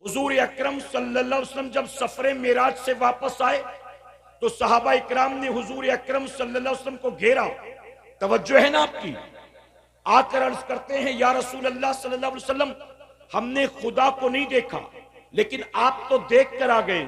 हुजूर अकरम सल्लल्लाहु अलैहि वसल्लम जब सफरे मेराज से वापस आए तो सहाबा इकराम ने हुजूर अकरम सल्लल्लाहु अलैहि वसल्लम को घेरा। तवज्जो है ना आपकी। आकर अर्ज करते हैं, या रसूल अल्लाह सल्लल्लाहु अलैहि वसल्लम, हमने खुदा को नहीं देखा लेकिन आप तो देख कर आ गए।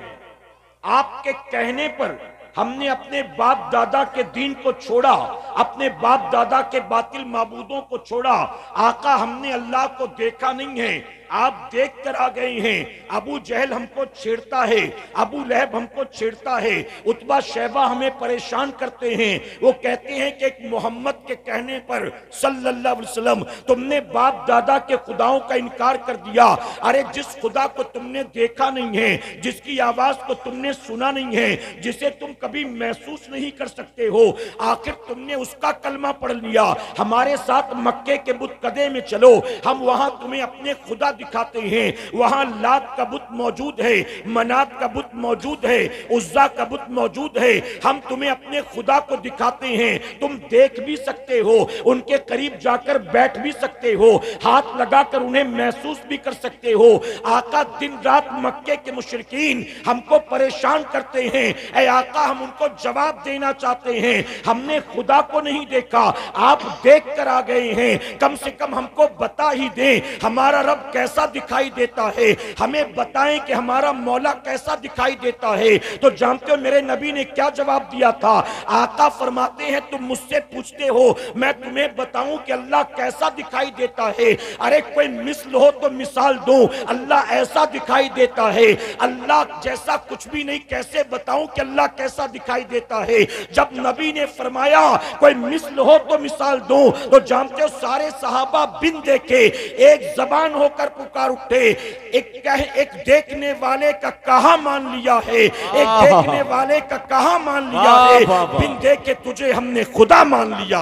आपके कहने पर हमने अपने बाप दादा के दीन को छोड़ा, अपने बाप दादा के बातिल माबूदों को छोड़ा। आका, हमने अल्लाह को देखा नहीं है, आप देख कर आ गए हैं। अबू जहल हमको छेड़ता है, अबू लहब हमको छेड़ता है, उतबा शैबा हमें परेशान करते हैं। वो कहते हैं कि एक मोहम्मद के कहने पर सल्लल्लाहु अलैहि वसल्लम तुमने बाप दादा के खुदाओं का इनकार कर दिया। अरे जिस खुदा को तुमने देखा नहीं है, जिसकी आवाज को तुमने सुना नहीं है, जिसे तुम कभी महसूस नहीं कर सकते हो, आखिर तुमने उसका कलमा पढ़ लिया। हमारे साथ मक्के के बुत कदे में चलो, हम वहां तुम्हें अपने खुदा दिखाते हैं। वहां लात का बुत मौजूद है, मनात का बुत मौजूद है, उज्जा का बुत मौजूद है। हम तुम्हें अपने खुदा को दिखाते हैं, तुम देख भी सकते हो, उनके करीब जाकर बैठ भी सकते हो, हाथ लगाकर उन्हें महसूस भी कर सकते हो। आका, दिन रात मक्के के मुशरिकीन हमको परेशान करते हैं। ऐ आका, हम उनको जवाब देना चाहते हैं, हमने खुदा को नहीं देखा, आप देख कर आ गए हैं। कम से कम हमको बता ही दें हमारा रब कैसा दिखाई देता है, हमें बताएं कि हमारा मौला कैसा दिखाई देता है। तो जानते हो मेरे नबी ने क्या जवाब दिया था? आका फरमाते हैं, तुम मुझसे पूछते हो, मैं तुम्हें बताऊं कि अल्लाह कैसा दिखाई देता है। अरे कोई मिसल हो तो मिसाल दो, अल्लाह ऐसा दिखाई देता है। अल्लाह जैसा कुछ भी नहीं, कैसे बताऊं कि अल्लाह कैसा दिखाई देता है। जब नबी ने फरमाया कोई मिसल हो तो मिसाल दो, तो जानते हो सारे सहाबा बिन देखे एक जबान होकर पुकार उठे, एक देखने वाले का कहा मान लिया है, एक देखने वाले का कहा मान लिया है, बिन देखे तुझे हमने खुदा मान लिया।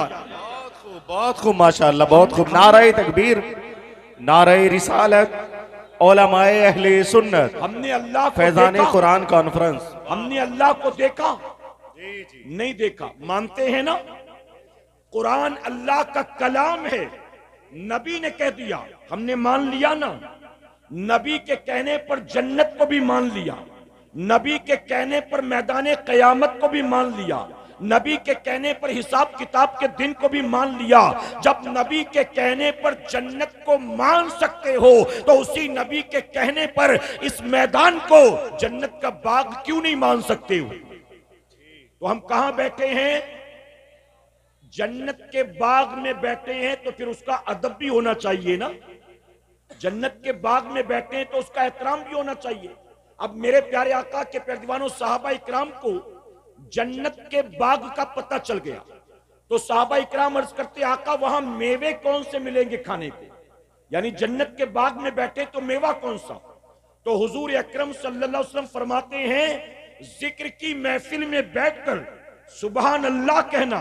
बहुत खूब माशाअल्लाह, बहुत खूब। नारे तकबीर, नारे रिसालत, उलमाए अहले सुन्नत। हमने अल्लाह को फैजान देखा, कुरान कॉन्फ्रेंस। हमने अल्लाह को देखा नहीं देखा, मानते हैं ना? कुरान अल्लाह का कलाम है, नबी ने कह दिया, हमने मान लिया ना। नबी के कहने पर जन्नत को भी मान लिया, नबी के कहने पर मैदान कयामत को भी मान लिया, नबी के कहने पर हिसाब किताब के दिन को भी मान लिया। जब नबी के कहने पर जन्नत को मान सकते हो तो उसी नबी के कहने पर इस मैदान को, जन्नत का बाग क्यों नहीं मान सकते हो? तो हम कहां बैठे हैं? जन्नत के बाग में बैठे हैं, तो फिर उसका अदब भी होना चाहिए ना। जन्नत के बाग में बैठे हैं तो उसका एहतराम भी होना चाहिए। अब मेरे प्यारे आका के प्यारे दीवानों, सहाबा इकराम को जन्नत के बाग का पता चल गया तो सहाबा इकराम अर्ज करते, आका वहां मेवे कौन से मिलेंगे खाने को? यानी जन्नत के बाग में बैठे तो मेवा कौन सा? तो हुजूर अकरम सल्लल्लाहु अलैहि वसल्लम फरमाते हैं, जिक्र की महफिल में बैठकर सुबहान अल्लाह कहना,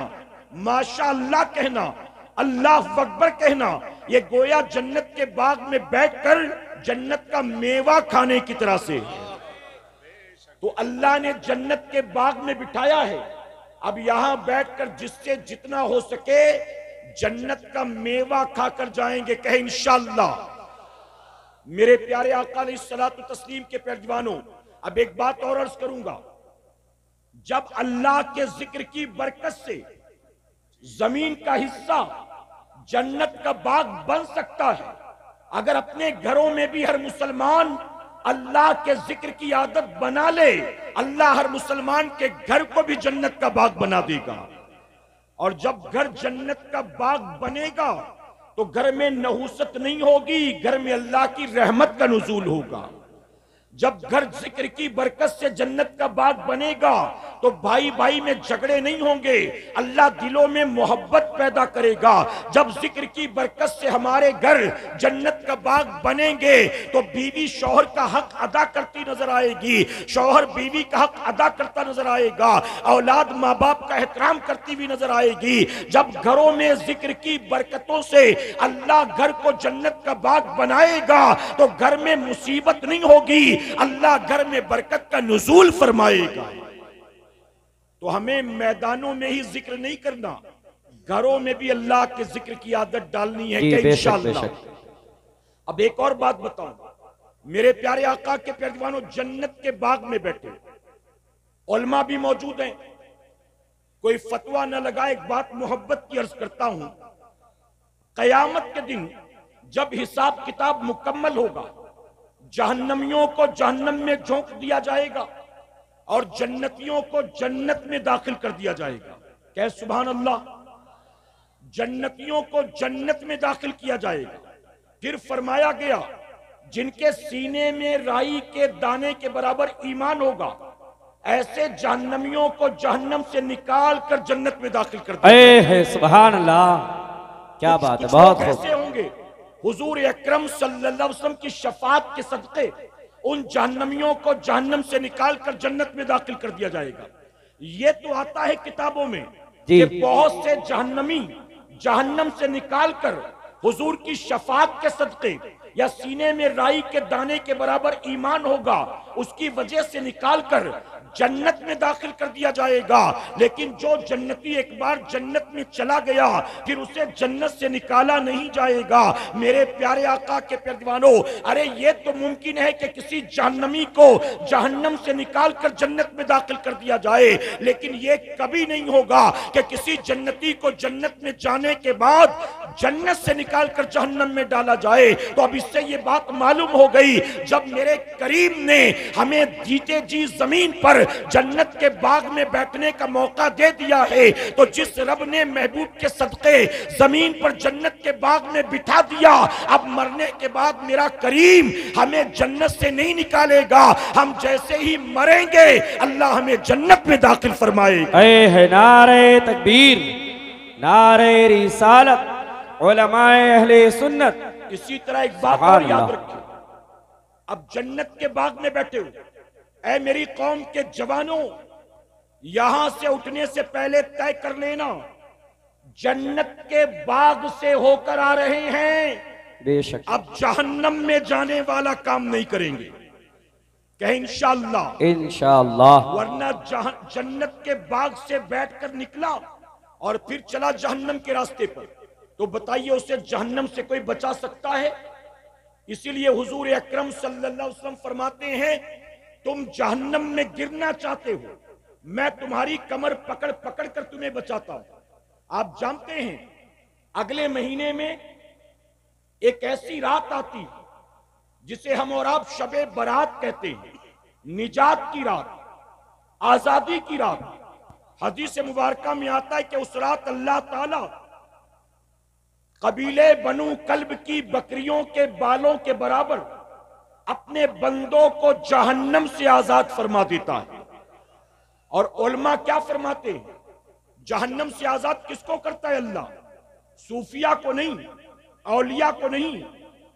माशा अल्लाह कहना, अल्लाह अकबर कहना, ये गोया जन्नत के बाग में बैठकर जन्नत का मेवा खाने की तरह से। तो अल्लाह ने जन्नत के बाग में बिठाया है, अब यहां बैठकर जिससे जितना हो सके जन्नत का मेवा खाकर जाएंगे, कहे इंशाअल्लाह। मेरे प्यारे आका अलैहिस्सलातु तस्लीम के प्यारे दीवानों, अब एक बात और अर्ज करूंगा, जब अल्लाह के जिक्र की बरकत से जमीन का हिस्सा जन्नत का बाग बन सकता है, अगर अपने घरों में भी हर मुसलमान अल्लाह के जिक्र की आदत बना ले, अल्लाह हर मुसलमान के घर को भी जन्नत का बाग बना देगा। और जब घर जन्नत का बाग बनेगा तो घर में नहुसत नहीं होगी, घर में अल्लाह की रहमत का नुज़ूल होगा। जब घर जिक्र की बरकत से जन्नत का बाग बनेगा तो भाई भाई में झगड़े नहीं होंगे, अल्लाह दिलों में मोहब्बत पैदा करेगा। जब जिक्र की बरकत से हमारे घर जन्नत का बाग बनेंगे तो बीवी शौहर का हक अदा करती नजर आएगी, शौहर बीवी का हक अदा करता नजर आएगा, औलाद माँ बाप का एहतराम करती हुई नजर आएगी। जब घरों में जिक्र की बरकतों से अल्लाह घर को जन्नत का बाग बनाएगा तो घर में मुसीबत नहीं होगी, अल्लाह घर में बरकत का नुज़ूल फरमाएगा। तो हमें मैदानों में ही जिक्र नहीं करना, घरों में भी अल्लाह के जिक्र की आदत डालनी है कि इंशाअल्लाह। अब एक और बात बताऊं, मेरे प्यारे आका के प्यारे दीवानों, जन्नत के बाग में बैठे उलमा भी मौजूद हैं। कोई फतवा न लगा, एक बात मोहब्बत की अर्ज करता हूं, कयामत के दिन जब हिसाब किताब मुकम्मल होगा, जहन्नमियों को जहन्नम में झोंक दिया जाएगा और जन्नतियों को जन्नत में दाखिल कर दिया जाएगा। क्या सुभान अल्लाह। जन्नतियों को जन्नत में दाखिल किया जाएगा। फिर फरमाया गया, जिनके सीने में राई के दाने के बराबर ईमान होगा, ऐसे जहन्नमियों को जहन्नम से निकाल कर जन्नत में दाखिल कर दिया है। सुभान अल्लाह, क्या बात है, बहुत कैसे होंगे। हुजूर अकरम सल्लल्लाहु अलैहि वसल्लम की शफाअत के सदके उन जहन्नमियों को जहन्नम से निकाल कर जन्नत में दाखिल कर दिया जाएगा। ये तो आता है किताबों में कि बहुत से जहन्नमी जहन्नम से निकाल कर हुजूर की शफाअत के सदके या सीने में राई के दाने के बराबर ईमान होगा, उसकी वजह से निकाल कर जन्नत में दाखिल कर दिया जाएगा। लेकिन जो जन्नती एक बार जन्नत में चला गया, फिर उसे जन्नत से निकाला नहीं जाएगा। मेरे प्यारे आका के प्यारे दीवानों, अरे ये तो मुमकिन है कि किसी जहन्नमी को जहन्नम से निकाल कर जन्नत में दाखिल कर दिया जाए, लेकिन ये कभी नहीं होगा कि किसी जन्नती को जन्नत में जाने के बाद जन्नत से निकाल कर जहन्नम में डाला जाए। तो अब इससे ये बात मालूम हो गई, जब मेरे करीम ने हमें जीते जी जमीन पर जन्नत के बाग में बैठने का मौका दे दिया है, तो जिस रब ने महबूब के सदके जमीन पर जन्नत के बाग में बिठा दिया, अब मरने के बाद मेरा करीम हमें जन्नत से नहीं निकालेगा। हम जैसे ही मरेंगे अल्लाह हमें जन्नत में दाखिल फरमाएगा। है नारे तकबीर, नारे रिसालत, उलमाए अहले सुन्नत। इसी तरह एक बात और याद रखिए, अब जन्नत के बाग में बैठे हो, ऐ मेरी कौम के जवानों, यहां से उठने से पहले तय कर लेना, जन्नत के बाग से होकर आ रहे हैं, बेशक अब जहन्नम में जाने वाला काम नहीं करेंगे। कहे इंशाअल्लाह, इंशाअल्लाह। वरना जन्नत के बाग से बैठकर निकला और फिर चला जहन्नम के रास्ते पर, तो बताइए उसे जहन्नम से कोई बचा सकता है? इसीलिए हुजूर अकरम सल्लल्लाहु अलैहि वसल्लम फरमाते हैं, तुम जहन्नम में गिरना चाहते हो, मैं तुम्हारी कमर पकड़ पकड़ कर तुम्हें बचाता हूं। आप जानते हैं अगले महीने में एक ऐसी रात आती है जिसे हम और आप शबे बारात कहते हैं, निजात की रात, आजादी की रात। हदीस मुबारका में आता है कि उस रात अल्लाह ताला कबीले बनु कल्ब की बकरियों के बालों के बराबर अपने बंदों को जहन्नम से आजाद फरमा देता है। और उलमा क्या फरमाते हैं, जहन्नम से आजाद किसको करता है अल्लाह? सूफिया को नहीं, औलिया को नहीं,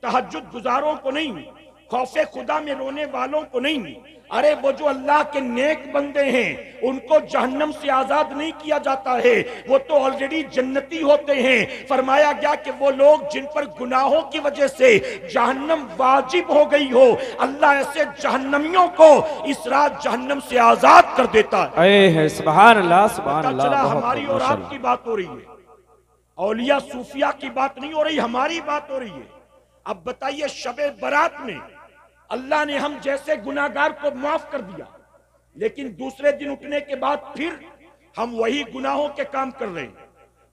तहज्जुद गुजारों को नहीं, खौफे खुदा में रोने वालों को नहीं, अरे वो जो अल्लाह के नेक बंदे हैं उनको जहन्नम से आजाद नहीं किया जाता है, वो तो ऑलरेडी जन्नती होते हैं। फरमाया गया कि वो लोग जिन पर गुनाहों की वजह से जहन्नम वाजिब हो गई हो, अल्लाह ऐसे जहन्नमियों को इस रात जहन्नम से आजाद कर देता है। सुभान अल्लाह, सुभान अल्लाह। चला हमारी और आपकी बात हो रही है, औलिया सूफिया की बात नहीं हो रही, हमारी बात हो रही है। अब बताइए, शबे बारात में अल्लाह ने हम जैसे गुनाहगार को माफ कर दिया, लेकिन दूसरे दिन उठने के बाद फिर हम वही गुनाहों के काम कर रहे हैं,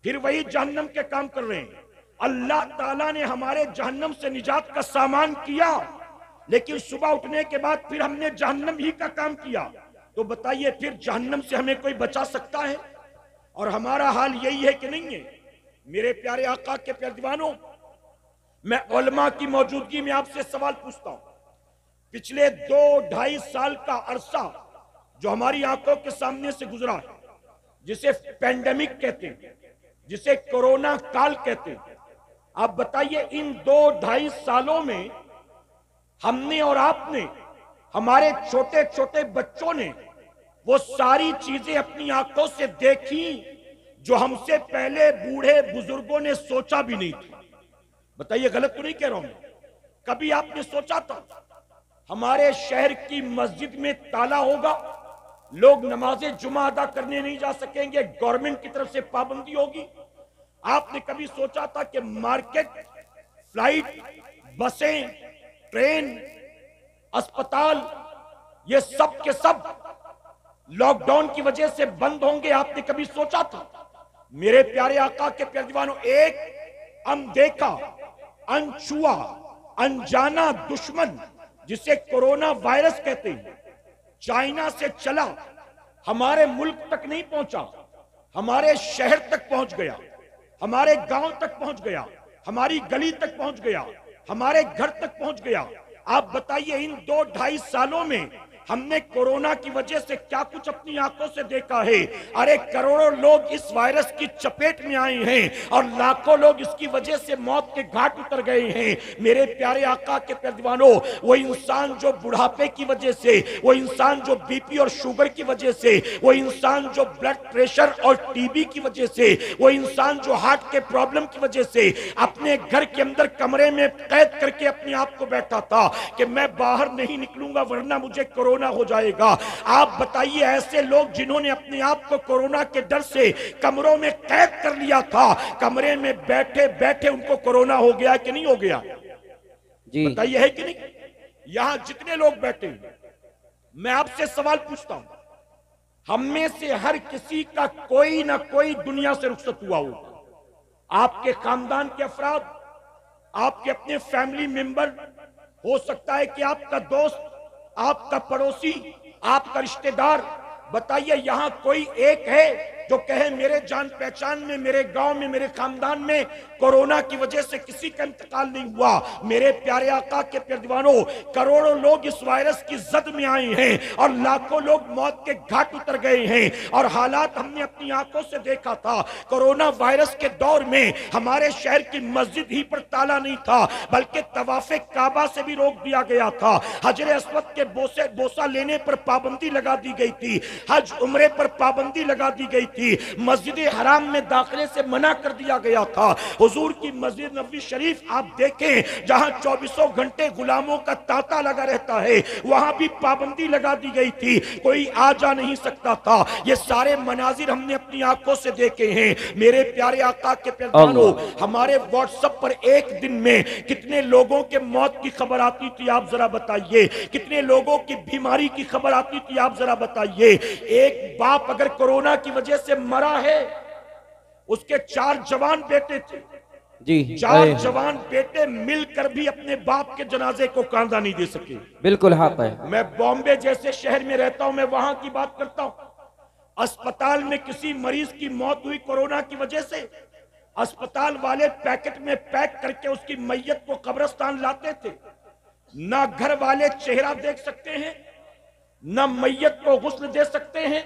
फिर वही जहन्नम के काम कर रहे हैं। अल्लाह ताला ने हमारे जहन्नम से निजात का सामान किया, लेकिन सुबह उठने के बाद फिर हमने जहन्नम ही का काम किया। तो बताइए फिर जहन्नम से हमें कोई बचा सकता है? और हमारा हाल यही है कि नहीं है? मेरे प्यारे आका के प्यारे दीवानों, मैं उलमा की मौजूदगी में आपसे सवाल पूछता हूं। पिछले 2-2.5 साल का अरसा जो हमारी आंखों के सामने से गुजरा है, जिसे पेंडेमिक कहते हैं, जिसे कोरोना काल कहते हैं, आप बताइए इन 2-2.5 सालों में हमने और आपने, हमारे छोटे छोटे बच्चों ने वो सारी चीजें अपनी आंखों से देखी जो हमसे पहले बूढ़े बुजुर्गों ने सोचा भी नहीं थी। बताइए गलत तो नहीं कह रहा हूं मैं? कभी आपने सोचा था हमारे शहर की मस्जिद में ताला होगा, लोग नमाज़े जुमा अदा करने नहीं जा सकेंगे, गवर्नमेंट की तरफ से पाबंदी होगी? आपने कभी सोचा था कि मार्केट, फ्लाइट, बसें, ट्रेन अस्पताल, ये सब के सब लॉकडाउन की वजह से बंद होंगे, आपने कभी सोचा था? मेरे प्यारे आका के प्यारे दीवानों, एक अनदेखा, अनछुआ, अनजाना दुश्मन जिसे कोरोना वायरस कहते हैं, चाइना से चला, हमारे मुल्क तक नहीं पहुंचा, हमारे शहर तक पहुंच गया, हमारे गांव तक पहुंच गया, हमारी गली तक पहुंच गया, हमारे घर तक पहुंच गया। आप बताइए, इन 2-2.5 सालों में हमने कोरोना की वजह से क्या कुछ अपनी आंखों से देखा है? अरे करोड़ों लोग इस वायरस की चपेट में आए हैं और लाखों लोग इसकी वजह से मौत के घाट उतर गए हैं। मेरे प्यारे आका के प्यारे दीवानों, वो इंसान जो बुढ़ापे की वजह से, वो इंसान जो बीपी और शुगर की वजह से, वो इंसान जो ब्लड प्रेशर और टीबी की वजह से, वो इंसान जो हार्ट के प्रॉब्लम की वजह से अपने घर के अंदर कमरे में कैद करके अपने आप को बैठा था कि मैं बाहर नहीं निकलूंगा वरना मुझे कोरोना हो जाएगा। आप बताइए, ऐसे लोग जिन्होंने अपने आप को कोरोना के डर से कमरों में कैद कर लिया था, कमरे में बैठे बैठे उनको कोरोना हो गया कि नहीं हो गया? जी बताइए, है कि नहीं? यहां जितने लोग बैठे हैं, मैं आपसे सवाल पूछता हूं, हम में से हर किसी का कोई ना कोई दुनिया से रुखसत हुआ होगा। आपके खानदान के अफराद, आपके अपने फैमिली मेंबर, हो सकता है कि आपका दोस्त, आपका पड़ोसी, आपका रिश्तेदार। बताइए, यहां कोई एक है जो कहे मेरे जान पहचान में, मेरे गांव में, मेरे खानदान में कोरोना की वजह से किसी का इंतकाल नहीं हुआ? मेरे प्यारे आका के प्यारे दीवानों, करोड़ों लोग इस वायरस की जद में आए हैं और लाखों लोग मौत के घाट उतर गए हैं। और हालात हमने अपनी आंखों से देखा था। कोरोना वायरस के दौर में हमारे शहर की मस्जिद ही पर ताला नहीं था, बल्कि तवाफे काबा से भी रोक दिया गया था। हजरे अस्वद के बोसा लेने पर पाबंदी लगा दी गई थी, हज उम्रे पर पाबंदी लगा दी गई थी, मस्जिद हराम में दाखिले से मना कर दिया गया था। हुजूर की मस्जिद नबवी शरीफ आप देखें, जहां 24 घंटे गुलामों का तांता लगा रहता है, वहां भी पाबंदी लगा दी गई थी, कोई आ जा नहीं सकता था। ये सारे मनाजिर हमने अपनी आंखों से देखे हैं। मेरे प्यारे आका के प्यारों, हमारे व्हाट्सएप पर एक दिन में कितने लोगों के मौत की खबर आती थी, आप जरा बताइए? कितने लोगों की बीमारी की खबर आती थी, आप जरा बताइए? एक बाप अगर कोरोना की वजह से मरा है, उसके 4 जवान बेटे थे जी, 4 जवान बेटे मिलकर भी अपने बाप के जनाजे को कांधा नहीं दे सके। बिल्कुल हक है। मैं बॉम्बे जैसे शहर में रहता हूं, मैं वहां की बात करता हूं। अस्पताल में किसी मरीज की मौत हुई कोरोना की वजह से, अस्पताल वाले पैकेट में पैक करके उसकी मैयत को कब्रिस्तान लाते थे। ना घर वाले चेहरा देख सकते हैं, ना मैयत को गुस्ल दे सकते हैं,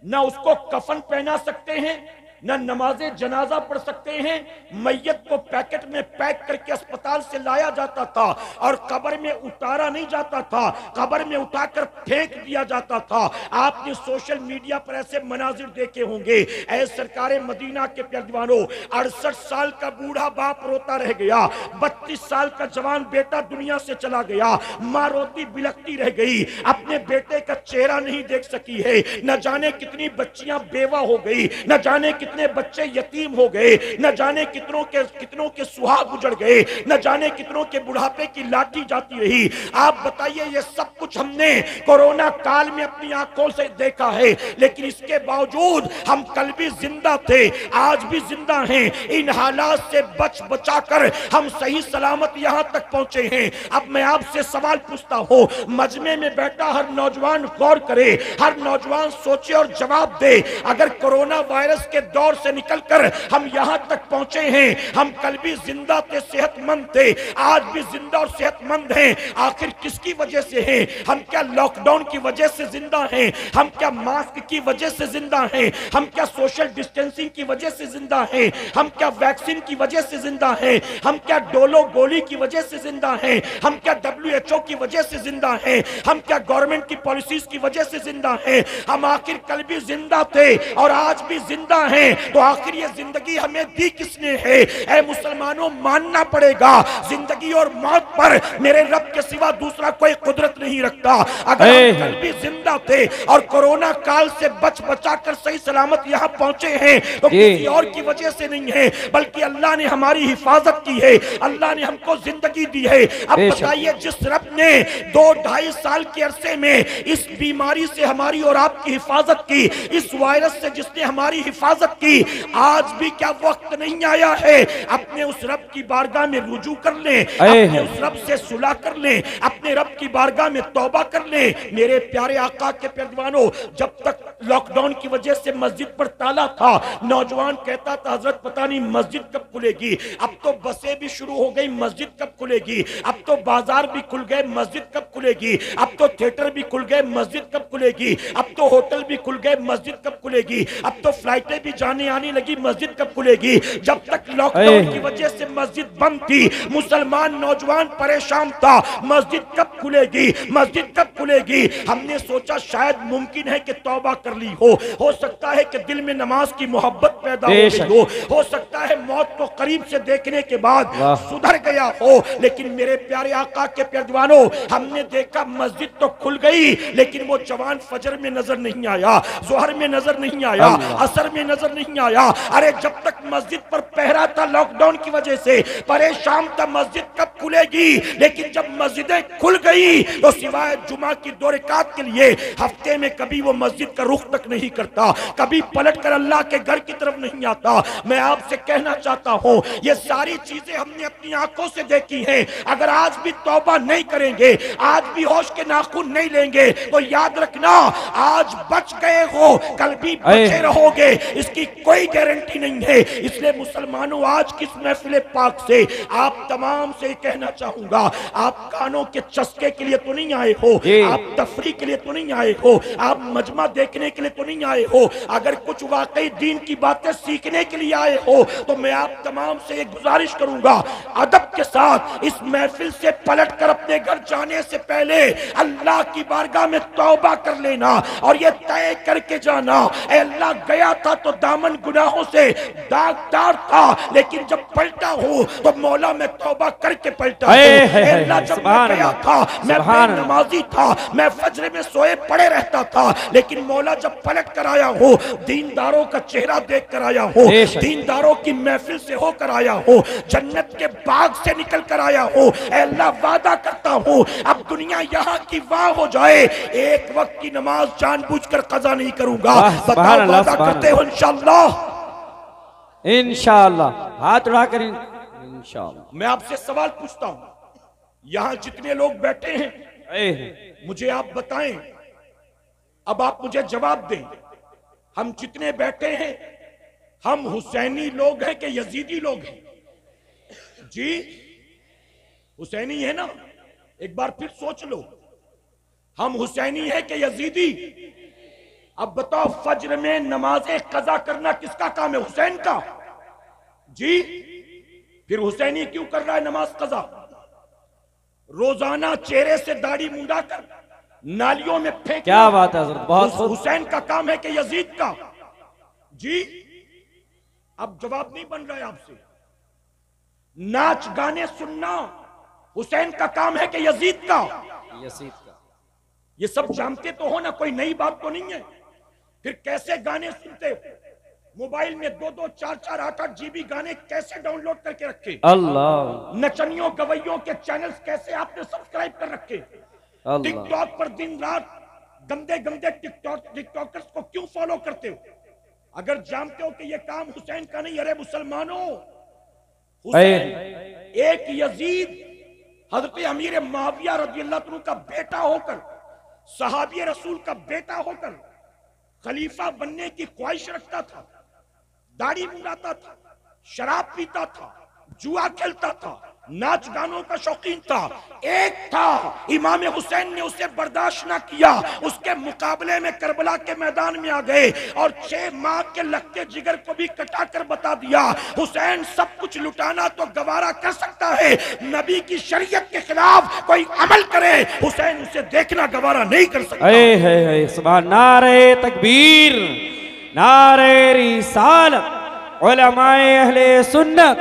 ना उसको कफन पहना सकते हैं, न नमाजे जनाजा पढ़ सकते हैं। मैयत को पैकेट में पैक करके अस्पताल से लाया जाता था और कब्र में उतारा नहीं जाता था, कब्र में उठाकर फेंक दिया जाता था। आपने सोशल मीडिया पर ऐसे मनाजिर देखे होंगे। ऐ सरकारे मदीना के प्यारे दीवानों, 68 साल का बूढ़ा बाप रोता रह गया, 32 साल का जवान बेटा दुनिया से चला गया, माँ रोती बिलखती रह गई, अपने बेटे का चेहरा नहीं देख सकी है। न जाने कितनी बच्चियां बेवा हो गई, न जाने कितने बच्चे यतीम हो गए, न जाने कितनों के सुहाग उजड़ गए, न जाने कितनों के बुढ़ापे की लाठी जाती रही। आप बताइए, ये सब कुछ हमने कोरोना काल में अपनी आंखों से देखा है, लेकिन इसके बावजूद हम कल भी जिंदा थे, आज भी जिंदा हैं। इन हालात से बचाकर हम सही सलामत यहां तक पहुंचे हैं। अब मैं आपसे सवाल पूछता हूं, मजमे में बैठा हर नौजवान गौर करे, हर नौजवान सोचे और जवाब दे। अगर कोरोना वायरस के दौर से निकलकर हम यहां तक पहुंचे हैं, हम कल भी जिंदा थे, सेहतमंद थे, आज भी जिंदा और सेहतमंद हैं, आखिर किसकी वजह से हैं? हम क्या लॉकडाउन की वजह से जिंदा हैं? हम क्या मास्क की वजह से जिंदा हैं? हम क्या सोशल डिस्टेंसिंग की वजह से जिंदा हैं? हम क्या वैक्सीन की वजह से जिंदा हैं? हम क्या डोलो गोली की वजह से जिंदा हैं? हम क्या WHO की वजह से जिंदा हैं? हम क्या गवर्नमेंट की पॉलिसीज की वजह से जिंदा हैं? हम आखिर कल भी जिंदा थे और आज भी जिंदा हैं, तो आखिर ये जिंदगी हमें दी किसने है? ऐ मुसलमानों, मानना पड़ेगा, जिंदगी और मौत पर मेरे रब रब के सिवा दूसरा कोई कुदरत नहीं रखता। अगर हम कल भी जिंदा थे और कोरोना काल से बच बचा कर सही सलामत यहाँ पहुंचे हैं तो किसी और की वजह से नहीं है, बल्कि अल्लाह ने हमारी हिफाजत की है, अल्लाह ने हमको जिंदगी दी है। अब बताइए, जिस रब ने 2-2.5 साल के अरसे में इस बीमारी से हमारी और आपकी हिफाजत की, इस वायरस से जिसने हमारी हिफाजत की, आज भी क्या वक्त नहीं आया है अपने उस रब की बारगाह में रुजू कर लें, अपने उस रब से सुलह कर लें, अपने रब की बारगाह में तौबा कर लें। मेरे प्यारे आका के प्यारवानों, जब तक लॉकडाउन की वजह से मस्जिद पर ताला था, नौजवान कहता था हजरत पता नहीं मस्जिद कब खुलेगी। अब तो बसें भी शुरू हो गई, मस्जिद कब खुलेगी। अब तो बाजार भी खुल गए, मस्जिद कब खुलेगी। अब तो थिएटर भी खुल गए, मस्जिद कब खुलेगी। अब तो होटल भी खुल गए, मस्जिद कब खुलेगी। अब तो फ्लाइटें भी जाने आने लगी, मस्जिद कब खुलेगी। जब तक लॉकडाउन की वजह से मस्जिद बंद थी, मुसलमान नौजवान परेशान था, मस्जिद कब खुलेगी, मस्जिद कब खुलेगी। हमने सोचा शायद मुमकिन है कि तौबा कर ली हो सकता है कि दिल में नमाज की मोहब्बत पैदा हो सकता है मौत को करीब से देखने के बाद सुधर गया हो। लेकिन मेरे प्यारे आका के प्यारवानों, हमने देखा मस्जिद तो खुल गई, लेकिन वो जवान फजर में नजर नहीं आया, जोहर में नजर नहीं आया, असर में नजर नहीं आया। अरे जब तक मस्जिद पर पहरा था लॉकडाउन की वजह से, परेशान था मस्जिद कब खुलेगी। लेकिन जब मस्जिदें खुल गई तो सिवाय जुमा की 2 रकात के लिए हफ्ते में कभी वो मस्जिद का रुख तक नहीं करता, कभी पलट कर अल्लाह के घर की तरफ नहीं आता। मैं आपसे कहना चाहता हूं, ये सारी चीजें हमने अपनी आंखों से देखी हैं। अगर आज भी तौबा नहीं करेंगे, आज भी होश के नाखून नहीं लेंगे, तो याद रखना आज बच गए हो, कल भी बचे रहोगे, इसकी कोई गारंटी नहीं है। इसलिए मुसलमानों, आज किस महफिल पाक से आप तमाम से कहना चाहूंगा, आप कानों के चस्के के लिए तो नहीं आए हो, आप तफरी के लिए तो नहीं आए हो, आप मजमा देखने के लिए तो नहीं आए हो। अगर कुछ वाकई दीन की बातें सीखने के लिए आए हो तो मैं आप तमाम से एक गुजारिश करूंगा, अदब के साथ इस महफिल से पलट कर अपने घर जाने से पहले अल्लाह की बारगाह में तौबा कर लेना और ये तय करके जाना, ऐ अल्लाह गया था तो दामन गुनाहों से दागदार था, लेकिन जब पलटा हूं तो मौला मैं तौबा करके पलटा हूं। अल्लाह जब मैं गया था मैं बेनमाजी था, मैं फजर में सोए पड़े रहता था, लेकिन मौला जब पलट कर आया हूं, दीनदारों का चेहरा देख कर आया हूं, दीनदारों की महफिल से होकर आया हूं, जन्नत के बाग से निकल कर आया हूं। अल्लाह वादा करता हूं, अब दुनिया यहाँ की वाह हो जाए, एक वक्त की नमाज जानबूझकर कज़ा नहीं करूंगा। बताओ वादा करते हो इंशाअल्लाह? इंशाअल्लाह, हाथ उठाकर इंशाअल्लाह। मैं आपसे सवाल पूछता हूं, यहां जितने लोग बैठे हैं मुझे आप बताएं, अब आप मुझे जवाब दें, हम जितने बैठे हैं हम हुसैनी लोग हैं कि यजीदी लोग हैं? जी हुसैनी है ना? एक बार फिर सोच लो, हम हुसैनी है कि यजीदी? अब बताओ, फज्र में नमाजें कज़ा करना किसका काम है? हुसैन का। जी फिर हुसैनी क्यों कर रहा है नमाज कज़ा? रोजाना चेहरे से दाढ़ी मुंडा कर नालियों में फेंक, क्या बात है हज़रत, बहुत हुसैन का काम है कि यजीद का? जी अब जवाब नहीं बन रहा है आपसे। नाच गाने सुनना हुसैन का काम है कि यजीद का? यजीद का। ये सब जानते तो हो ना, कोई नई बात तो नहीं है। फिर कैसे गाने सुनते हो? मोबाइल में 2-2, 4-4, 8-8 GB गाने कैसे डाउनलोड करके रखे? अल्लाह। नचनियों गवैयों के चैनल्स कैसे आपने सब्सक्राइब कर रखे? टिकटॉक पर दिन रात गंदे गंदे टिकटॉकर्स को क्यों फॉलो करते हो? अगर जानते हो कि ये काम हुसैन का नहीं, अरे मुसलमानों, हुसैन एक यजीद हजरत अमीर मुआविया रज़ियल्लाहु अन्हु का बेटा होकर, सहाबी रसूल का बेटा होकर खलीफा बनने की ख्वाहिश रखता था, दाढ़ी मुंडाता था, शराब पीता था, जुआ खेलता था, नाच गानों का शौकीन था। एक था इमाम हुसैन ने उसे बर्दाश्त ना किया, उसके मुकाबले में करबला के मैदान में आ गए और 6 माह के लगते जिगर को भी कटा कर बता दिया, हुसैन सब कुछ लुटाना तो गवारा कर सकता है, नबी की शरीयत के खिलाफ कोई अमल करे हुसैन उसे देखना गवारा नहीं कर सकता। सुभान, नारे तकबीर, नारे रिसालत, उलमाए अहले सुन्नत,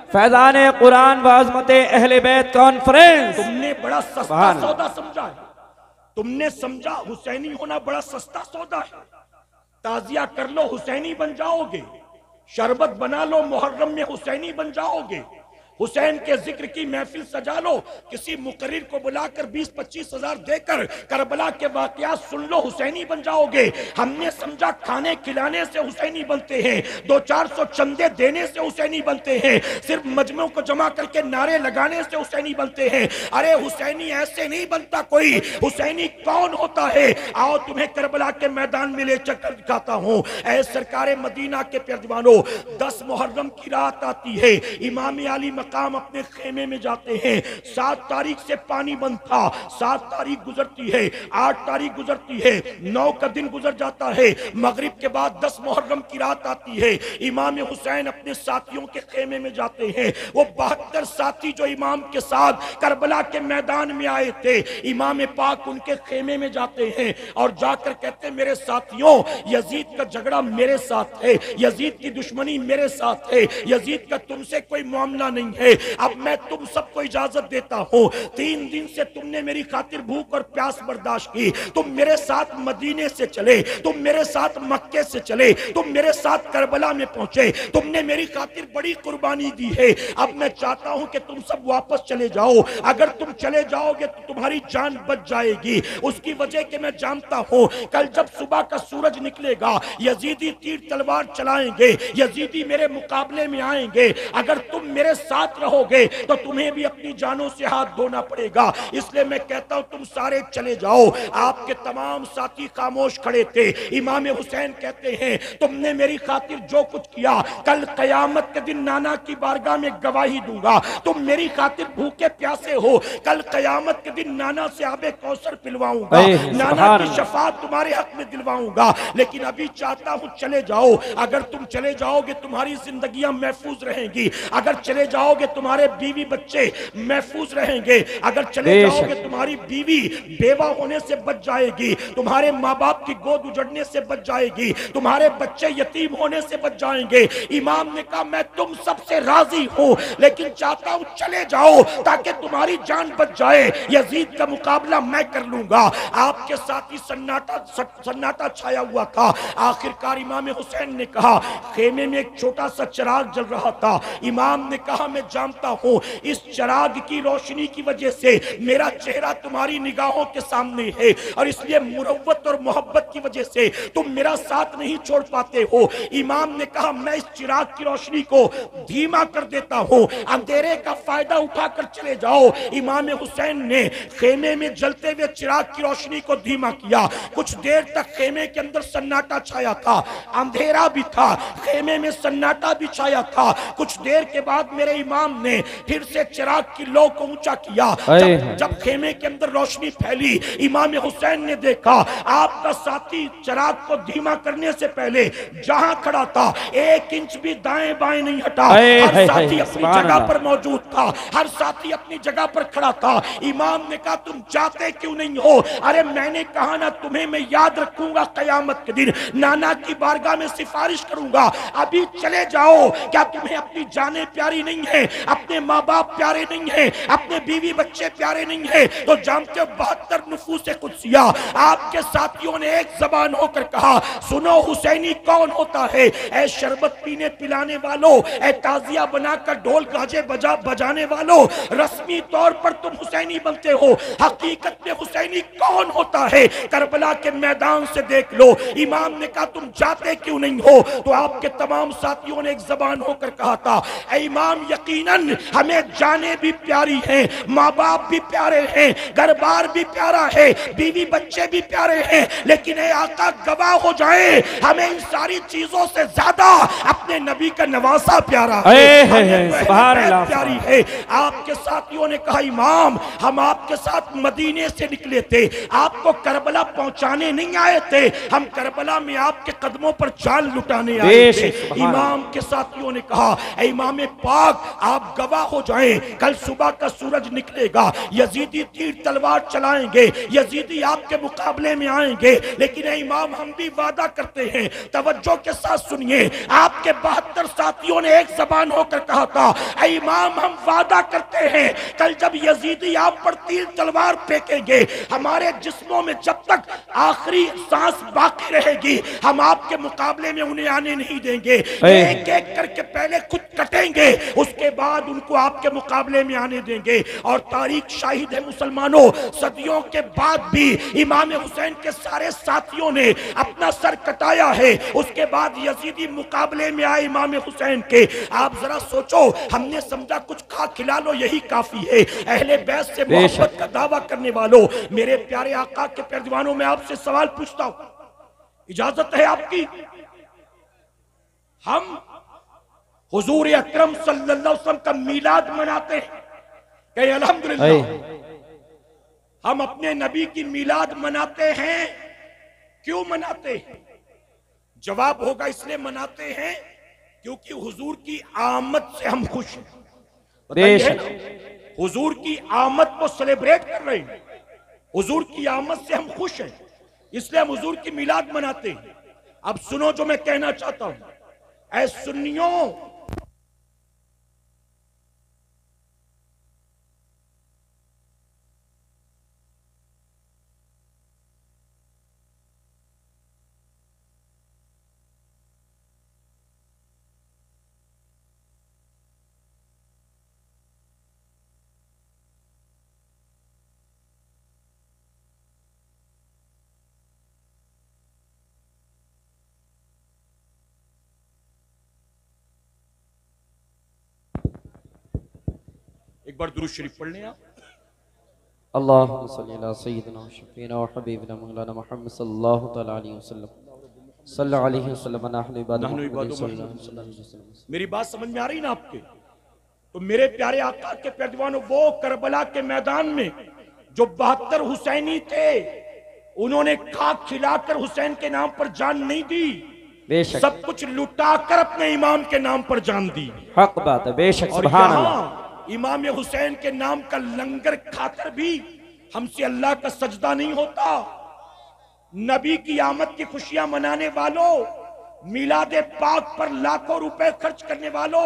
फैजान कुरान व अज़मत अहले बैत कॉन्फ्रेंस। तुमने बड़ा सस्ता सुभान सौदा समझा है। तुमने समझा हुसैनी होना बड़ा सस्ता सौदा है। ताजिया कर लो, हुसैनी बन जाओगे। शरबत बना लो, मुहर्रम में हुसैनी बन जाओगे। हुसैन के जिक्र की महफिल सजा लो, किसी मुकर्रिर को बुलाकर 20-25 हजार देकर करबला के वाकयात सुन लो, हुसैनी बन जाओगे। हमने समझा खाने खिलाने से हुसैनी बनते हैं, 200-400 चंदे देने से हुसैनी बनते हैं, सिर्फ मजमों को जमा करके नारे लगाने से हुसैनी बनते हैं। अरे हुसैनी ऐसे नहीं बनता कोई। हुसैनी कौन होता है? आओ तुम्हें करबला के मैदान में ले चलकर दिखाता हूँ। ऐ सरकारे मदीना के पेजवानों, 10 मुहर्रम की रात आती है, इमाम अली काम अपने खेमे में जाते हैं। 7 तारीख से पानी बंद था, 7 तारीख गुजरती है, 8 तारीख गुजरती है, 9 का दिन गुजर जाता है, मगरिब के बाद 10 मुहर्रम की रात आती है। इमाम हुसैन अपने साथियों के खेमे में जाते हैं। वो 72 साथी जो इमाम के साथ करबला के मैदान में आए थे, इमाम पाक उनके खेमे में जाते हैं और जाकर कहते हैं, मेरे साथियों, यजीद का झगड़ा मेरे साथ है, यजीद की दुश्मनी मेरे साथ है, यजीद का तुमसे कोई मामला नहीं है। अब मैं तुम सबको इजाजत देता हूं। 3 दिन से तुमने मेरी खातिर भूख और प्यास बर्दाश्त की, तुम मेरे साथ मदीने से चले, तुम मेरे साथ मक्के से चले, तुम मेरे साथ करबला में पहुंचे, तुमने मेरी खातिर बड़ी कुर्बानी दी है। अब मैं चाहता हूं कि तुम सब वापस चले जाओ। अगर तुम चले जाओगे तो तुम्हारी जान बच जाएगी। उसकी वजह कि मैं जानता हूं कल जब सुबह का सूरज निकलेगा, यजीदी तीर तलवार चलाएंगे, यजीदी मेरे मुकाबले में आएंगे। अगर तुम मेरे साथ रहोगे तो तुम्हें भी अपनी जानों से हाथ धोना पड़ेगा। इसलिए मैं कहता हूं तुम सारे चले जाओ। आपके तमाम साथी खामोश खड़े थे। इमाम हुसैन कहते हैं, तुमने मेरी खातिर जो कुछ किया, कल कयामत के दिन नाना की बारगाह में गवाही दूंगा। तुम मेरी खातिर भूखे प्यासे हो, कल कयामत के दिन नाना से आबे कौसर पिलवाऊंगा, नाना की शफात तुम्हारे हक में दिलवाऊंगा। लेकिन अभी चाहता हूं चले जाओ। अगर तुम चले जाओगे तुम्हारी जिंदगियां महफूज रहेंगी। अगर चले जाओगे तुम्हारे बीवी बच्चे महफूज रहेंगे। अगर चले जाओगे तुम्हारी बीवी बेवा होने से बच जाएगी, तुम्हारे माँ बाप की गोद उजड़ने से बच जाएगी, तुम्हारे बच्चे यतीम होने से बच जाएंगे। इमाम ने कहा, मैं तुम सबसे राजी हूं, लेकिन चाहता हूं चले जाओ ताकि तुम्हारी जान बच जाए। यजीद का मुकाबला मैं कर लूंगा। आपके साथ ही सन्नाटा छाया हुआ था। आखिरकार इमाम हुसैन ने कहा, खेमे में एक छोटा सा चिराग जल रहा था। इमाम ने कहा, मैं जानता हूं इस चिराग की रोशनी की वजह से मेरा चेहरा तुम्हारी निगाहों के सामने है और इसलिए मुरव्वत और मोहब्बत की वजह से तुम मेरा साथ नहीं छोड़ पाते हो। इमाम ने कहा, मैं इस चिराग की रोशनी को धीमा कर देता हूं, अंधेरे का फायदा उठाकर चले जाओ। इमाम हुसैन ने खेमे में जलते हुए चिराग की रोशनी को धीमा किया। कुछ देर तक खेमे के अंदर सन्नाटा छाया था, अंधेरा भी था, खेमे में सन्नाटा भी छाया था। कुछ देर के बाद मेरे इमाम ने फिर से चिराग की लौ को ऊंचा किया। जब खेमे के अंदर रोशनी फैली, इमाम हुसैन ने देखा आपका साथी चिराग को धीमा करने से पहले जहां खड़ा था 1 इंच भी दाएं बाएं नहीं हटा। हर साथी अपनी जगह पर मौजूद था, हर साथी अपनी जगह पर खड़ा था। इमाम ने कहा, तुम जाते क्यों नहीं हो? अरे मैंने कहा ना, तुम्हें मैं याद रखूंगा, कयामत के दिन नाना की बारगाह में सिफारिश करूंगा। अभी चले जाओ। क्या तुम्हें अपनी जाने प्यारी नहीं है, अपने माँ बाप प्यारे नहीं है, अपने बीवी बच्चे प्यारे नहीं है? तो जानते हो 72 नफूसे कुदसिया आपके साथियों ने एक जबान होकर कहा, सुनो हुसैनी कौन होता है? ऐ शरबत पीने पिलाने वालों, ऐ ताजिया बनाकर ढोल गाजे बजाने वालों, रस्मी तौर पर तुम हुसैनी बनते हो, हकीकत में हुसैनी कौन होता है? करबला के मैदान से देख लो। इमाम ने कहा, तुम जाते क्यों नहीं हो? तो आपके तमाम साथियों ने एक जबान होकर कहा था, ऐ इमाम यकीनन हमें जाने भी प्यारी हैं, माँ बाप भी प्यारे हैं, घर बार भी प्यारा है, बीवी बच्चे भी प्यारे हैं, लेकिन ऐ आका गवाह हो जाए, हमें इन सारी चीजों से ज्यादा अपने नबी का नवासा प्यारा है, प्यारी है। आपके साथियों ने कहा, इमाम हम आपके साथ मदीने से निकले थे, आपको करबला पहुंचाने नहीं आए थे, हम करबला में आपके कदमों पर जान लुटाने आए थे। इमाम के साथियों ने कहा, इमाम पाक आप गवाह हो जाएं, कल सुबह का सूरज निकलेगा, यजीदी तीर तलवार चलाएंगे, यजीदी आपके मुकाबले में आएंगे, लेकिन इमाम हम भी वादा करते हैं, तवज्जो के साथ सुनिए, आपके 72 साथियों ने एक जबान होकर कहा था, इमाम हम वादा करते हैं कल जब यजीदी आप पर तीर तलवार फेंकेंगे, हमारे जिस्मों में जब तक आखिरी सांस बाकी रहेगी हम आपके मुकाबले में उन्हें आने नहीं देंगे, एक एक करके पहले खुद कटेंगे, उसके बाद उनको आपके मुकाबले में आने देंगे। और तारीख शाहिद है मुसलमानों, सदियों के बाद भी इमाम हुसैन के सारे साथियों ने अपना सर कटाया है, उसके बाद यजीदी मुकाबले में आए इमाम हुसैन के। आप जरा सोचो, हमने समझा कुछ खा खिला लो यही काफी है। अहले बैत से मोहब्बत का दावा करने वालों, मेरे प्यारे आका के प्यारे दीवानों, में आपसे सवाल पूछता हूं, इजाजत है आपकी? हम हुजूर अकरम सल्लल्लाहु अलैहि वसल्लम का मीलाद मनाते हैं, कहे अल्हम्दुलिल्लाह। हम अपने नबी की मीलाद मनाते हैं, क्यों मनाते हैं? जवाब होगा इसलिए मनाते हैं क्योंकि हुजूर की आमद से हम खुश हैं। हुजूर की आमद को सेलिब्रेट कर रहे हैं, हुजूर की आमद से हम खुश हैं, इसलिए हम हुजूर की मीलाद मनाते हैं। अब सुनो जो मैं कहना चाहता हूं, ऐ सुन्नियों, एक बार दुरूद शरीफ पढ़ लें आप। अल्लाहुम्मा सल्ली अला सय्यिदिना शफीना व हबीबिना मौलाना मुहम्मद सल्लल्लाहु तआला अलैहि वसल्लम सल्लल्लाहु अलैहि वसल्लम नहनु इबादुल्लाह। मेरी बात समझ में आ रही ना आपके? तो मेरे प्यारे आका के प्यारे दीवानों, वो करबला के मैदान में जो 72 हुसैनी थे, उन्होंने खाक खिलाकर हुसैन के नाम पर जान नहीं दी, बेशक सब कुछ लुटाकर अपने इमाम के नाम पर जान दी। हक बात है, बेशक। और सुभान अल्लाह। इमाम हुसैन के नाम का लंगर खाकर भी हमसे अल्लाह का सजदा नहीं होता। नबी की आमद की खुशियां मनाने वालों, मिलादे पाक पर लाखों रुपए खर्च करने वालों,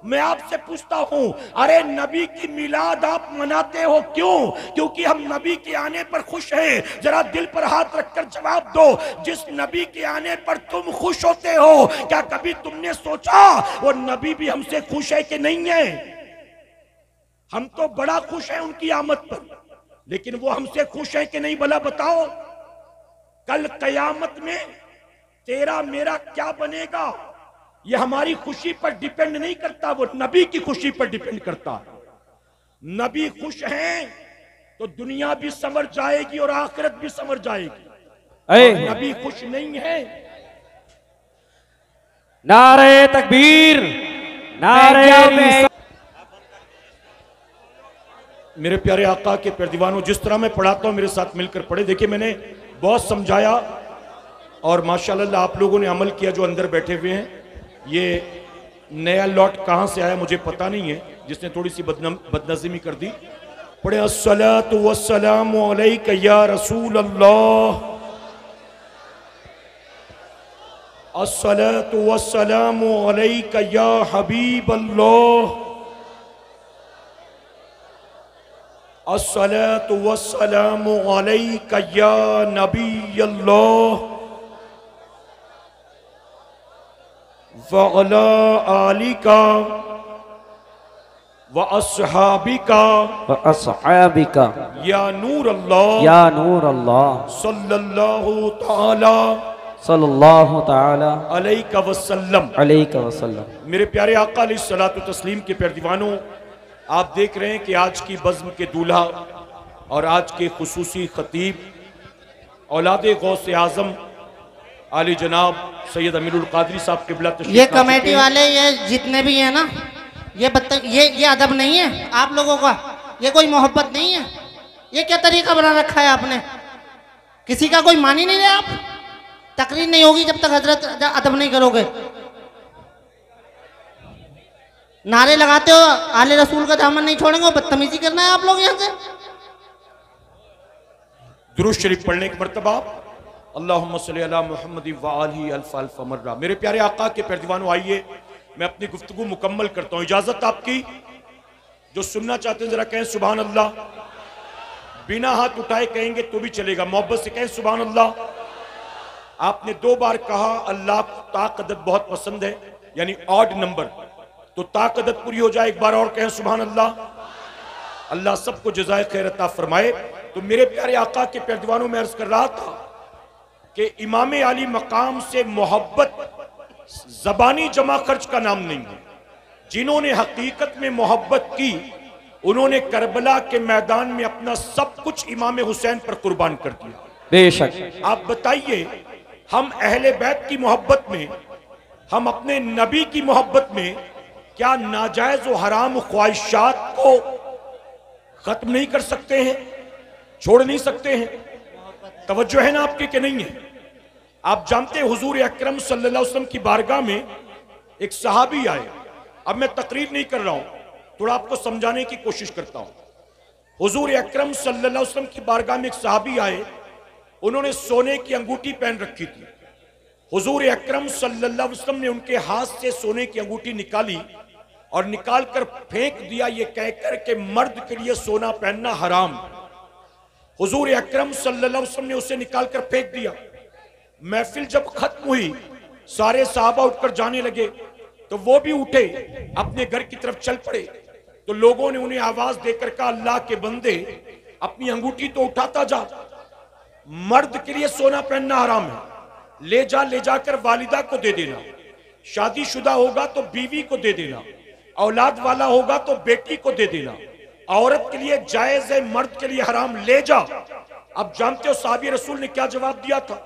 मैं आपसे पूछता हूं, अरे नबी की मिलाद आप मनाते हो क्यों? क्योंकि हम नबी के आने पर खुश हैं। जरा दिल पर हाथ रखकर जवाब दो, जिस नबी के आने पर तुम खुश होते हो, क्या कभी तुमने सोचा वो नबी भी हमसे खुश है कि नहीं है? हम तो बड़ा खुश हैं उनकी आमद पर, लेकिन वो हमसे खुश है कि नहीं भला बताओ? कल कयामत में तेरा मेरा क्या बनेगा, ये हमारी खुशी पर डिपेंड नहीं करता, वो नबी की खुशी पर डिपेंड करता है। नबी खुश हैं तो दुनिया भी संवर जाएगी और आखिरत भी संवर जाएगी। और नबी खुश नहीं है, नारे तकबीर, नारे। मेरे प्यारे आका के प्यारे दीवानों, जिस तरह मैं पढ़ाता हूं मेरे साथ मिलकर पढ़े। देखिए मैंने बहुत समझाया और माशाल्लाह आप लोगों ने अमल किया जो अंदर बैठे हुए हैं। ये नया लॉट कहां से आया मुझे पता नहीं है, जिसने थोड़ी सी बदनज़ीमी कर दी। पढ़े अस्सलातु वस्सलामु अलैका या रसूल अल्लाह, अस्सलातु वस्सलामु अलैका या हबीब अल्लाह, अस्सलातु वस्सलामु अलैका या नबी अल्लाह व अला आलिका व अस्हाबिका व अस्हाबिका या नूर अल्लाह, या नूर अल्लाह, सल्लल्लाहु ताला सल्लल्लाहु ताला अलैका वसल्लम, अलैका वसल्लम। मेरे प्यारे आका अलैहिस्सलातु तस्लीम के प्यारे दीवानों, आप देख रहे हैं कि आज की बज़्म के दूल्हा और आज के खुसूसी खतीब औलादे गौसे आज़म आली जनाब सैयद अमीरुल कादरी साहब क़िबला तशरीफ़। ये कमेटी वाले, ये जितने भी हैं ना, ये अदब नहीं है आप लोगों का, ये कोई मोहब्बत नहीं है। ये क्या तरीका बना रखा है आपने? किसी का कोई मान ही नहीं रहे आप। तकरीर नहीं होगी जब तक हजरत अदब नहीं करोगे। नारे लगाते हो, आले रसूल का दामन नहीं छोड़ेंगे, बदतमीजी करना है आप लोग यहाँ से। दुरूद शरीफ पढ़ने की मर्तबा अल्लाहुम्मा सल्ली अला मुहम्मद व आलिहि अल्फ अल्फ मर्रा। मेरे प्यारे आका के पैरदीवानों, आइए मैं अपनी गुफ्तगू मुकम्मल करता हूँ। इजाजत आपकी? जो सुनना चाहते हैं जरा कहें सुभान अल्लाह। बिना हाथ उठाए कहेंगे तो भी चलेगा, मोहब्बत से कहें सुभान अल्लाह। आपने 2 बार कहा अल्लाह को ताक़दत बहुत पसंद है, यानी ऑड नंबर, तो ताक़दत पूरी हो जाए। एक बार और कहें सुभान अल्लाह। अल्लाह सबको जज़ाए खैर अता फरमाए। तो मेरे प्यारे आका के पैरदीवानों में अर्ज कर रहा था कि इमाम अली मकाम से मोहब्बत ज़बानी जमा खर्च का नाम नहीं है। जिन्होंने हकीकत में मोहब्बत की, उन्होंने करबला के मैदान में अपना सब कुछ इमाम हुसैन पर कुर्बान कर दिया। बेशक। आप बताइए, हम अहले बैत की मोहब्बत में, हम अपने नबी की मोहब्बत में क्या नाजायज और हराम ख्वाहिशात को खत्म नहीं कर सकते हैं, छोड़ नहीं सकते हैं? तवज्जो है ना आपकी कि नहीं है? आप जानते हैं हुजूर अकरम सल्लल्लाहु अलैहि वसल्लम की बारगाह में एक सहाबी आए। अब मैं तकरीर नहीं कर रहा हूं, थोड़ा आपको समझाने की कोशिश करता हूं। हुजूर अकरम सल्लल्लाहु अलैहि वसल्लम की बारगाह में एक सहाबी आए, उन्होंने सोने की अंगूठी पहन रखी थी। हुजूर अकरम सल्लल्लाहु अलैहि वसल्लम ने उनके हाथ से सोने की अंगूठी निकाली और निकाल कर फेंक दिया, ये कहकर के मर्द के लिए सोना पहनना हराम। हुजूर अकरम सल्लल्लाहु अलैहि वसल्लम ने उसे निकाल कर फेंक दिया। महफिल जब खत्म हुई, सारे सहाबा उठकर जाने लगे, तो वो भी उठे, अपने घर की तरफ चल पड़े। तो लोगों ने उन्हें आवाज देकर कहा, अल्लाह के बंदे, अपनी अंगूठी तो उठाता जा, मर्द के लिए सोना पहनना हराम है, ले जाकर वालिदा को दे देना, शादीशुदा होगा तो बीवी को दे देना, औलाद वाला होगा तो बेटी को दे देना। औरत के लिए जायज है, मर्द के लिए हराम, ले जा। अब जानते हो साहबी रसूल ने क्या जवाब दिया था?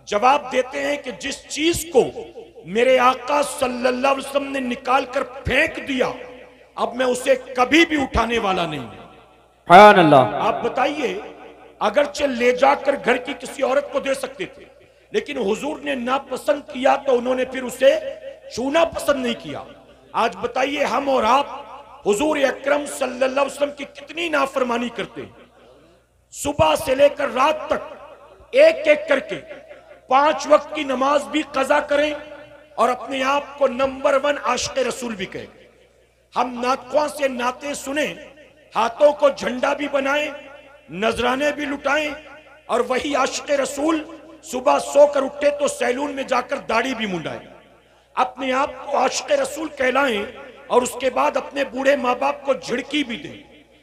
जवाब देते हैं कि जिस चीज को मेरे आका सल्लल्लाहु अलैहि वसल्लम ने निकाल कर फेंक दिया, अब मैं उसे कभी भी उठाने वाला नहीं। सुभान अल्लाह। आप बताइए, अगरचे ले जाकर घर की किसी औरत को दे सकते थे, लेकिन हुजूर ने नापसंद किया तो उन्होंने फिर उसे छूना पसंद नहीं किया। आज बताइए, हम और आप हुजूर अकरम सल्लल्लाहु अलैहि वसल्लम की कितनी नाफरमानी करते हैं। सुबह से लेकर रात तक एक एक करके 5 वक्त की नमाज भी कजा करें और अपने आप को नंबर 1 आशिक रसूल भी कहें। हम नातख्वां से नाते सुने, हाथों को झंडा भी बनाएं, नजराने भी लुटाएं, और वही आशिक रसूल सुबह सोकर उठे तो सैलून में जाकर दाढ़ी भी मुंडाएं, अपने आप को आशिक रसूल कहलाएं, और उसके बाद अपने बूढ़े माँ बाप को झिड़की भी दें,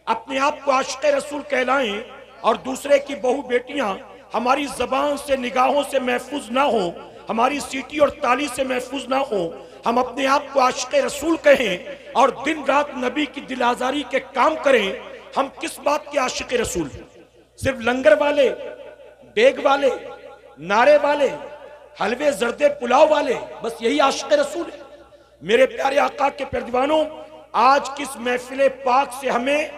अपने आप को आशिक रसूल कहलाएं, और दूसरे की बहू बेटियां हमारी जबान से, निगाहों से महफूज ना हो, हमारी सीटी और ताली से महफूज ना हो, हम अपने आप को आशिक रसूल कहें और दिन रात नबी की दिल आजारी के काम करें। हम किस बात के आशिक रसूल? सिर्फ लंगर वाले, डेग वाले, नारे वाले, हलवे जर्दे पुलाव वाले, बस यही आशिक रसूल है? मेरे प्यारे आका के पैरदीवानों, आज किस महफिल पाक से हमें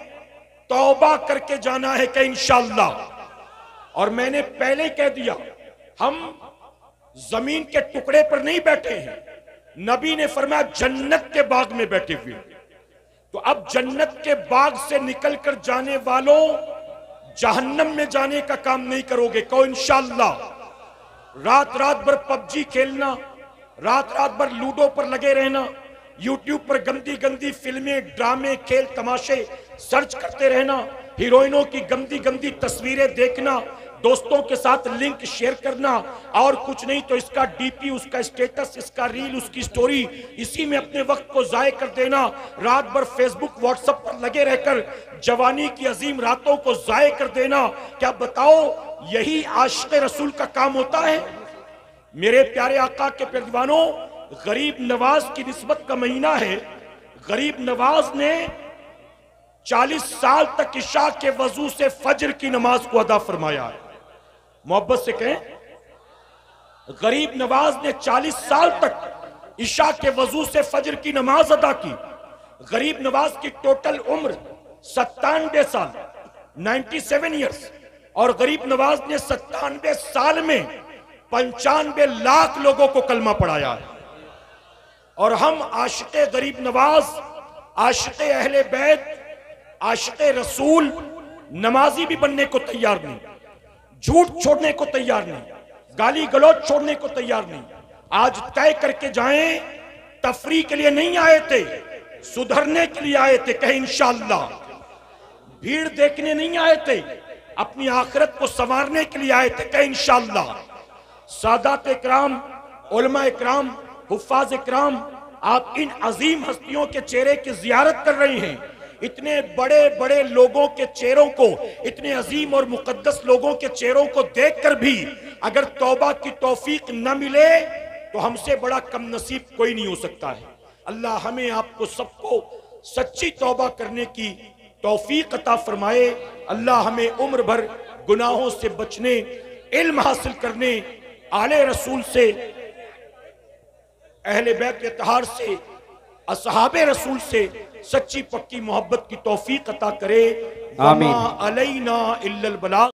तौबा करके जाना है कि इंशाअल्लाह। और मैंने पहले कह दिया, हम जमीन के टुकड़े पर नहीं बैठे हैं, नबी ने फरमाया जन्नत के बाग में बैठे हुए। तो अब जन्नत के बाग से निकलकर जाने वालों, जहन्नम में जाने का काम नहीं करोगे। कहो इंशाअल्लाह। रात रात भर पबजी खेलना, रात रात भर लूडो पर लगे रहना, यूट्यूब पर गंदी गंदी फिल्में, ड्रामे, खेल तमाशे सर्च करते रहना, हीरोइनों की गंदी गंदी तस्वीरें देखना, दोस्तों के साथ लिंक शेयर करना, और कुछ नहीं तो इसका डीपी, उसका स्टेटस, इसका रील, उसकी स्टोरी, इसी में अपने वक्त को जाय कर देना। रात भर फेसबुक व्हाट्सएप पर लगे रहकर जवानी की अजीम रातों को जाय कर देना। क्या बताओ, यही आशिक रसूल का काम होता है? मेरे प्यारे आका के पैरदीवानों, गरीब नवाज की निस्बत का महीना है। गरीब नवाज ने 40 साल तक इशा के वजू से फजर की नमाज को अदा फरमाया है। मोहब्बत से कहें, गरीब नवाज ने 40 साल तक इशा के वजू से फजर की नमाज अदा की। गरीब नवाज की टोटल उम्र 97 साल, 97 ईयर्स, और गरीब नवाज ने 97 साल में 95 लाख लोगों को कलमा पढ़ाया है। और हम आशिक़े गरीब नवाज, आशिक़े अहले बैत, आशिक़े रसूल, नमाजी भी बनने को तैयार नहीं, झूठ छोड़ने को तैयार नहीं, गाली गलौज छोड़ने को तैयार नहीं। आज तय करके जाएं, तफरी के लिए नहीं आए थे, सुधरने के लिए आए थे। कहे इंशाअल्लाह। भीड़ देखने नहीं आए थे, अपनी आखिरत को संवारने के लिए आए थे। कहे इंशाअल्लाह। सादात इकराम, उलमा इकराम, हुफ्फाज इकराम, आप इन अजीम हस्तियों के चेहरे की जियारत कर रहे हैं। इतने बड़े बड़े लोगों के चेहरों को, इतने अजीम और मुकद्दस लोगों के चेहरों को देखकर भी अगर तौबा की तौफीक न मिले तो हमसे बड़ा कम नसीब कोई नहीं हो सकता है। अल्लाह हमें आपको सबको सच्ची तौबा करने की तौफीक अता फरमाए। अल्लाह हमें उम्र भर गुनाहों से बचने, इल्म हासिल करने, आले रसूल से, अहले बैत इत्तहार से, असहाबे रसूल से सच्ची पक्की मोहब्बत की तौफीक अता करे। आमीन। वमा अलैना इल्लल बलाग।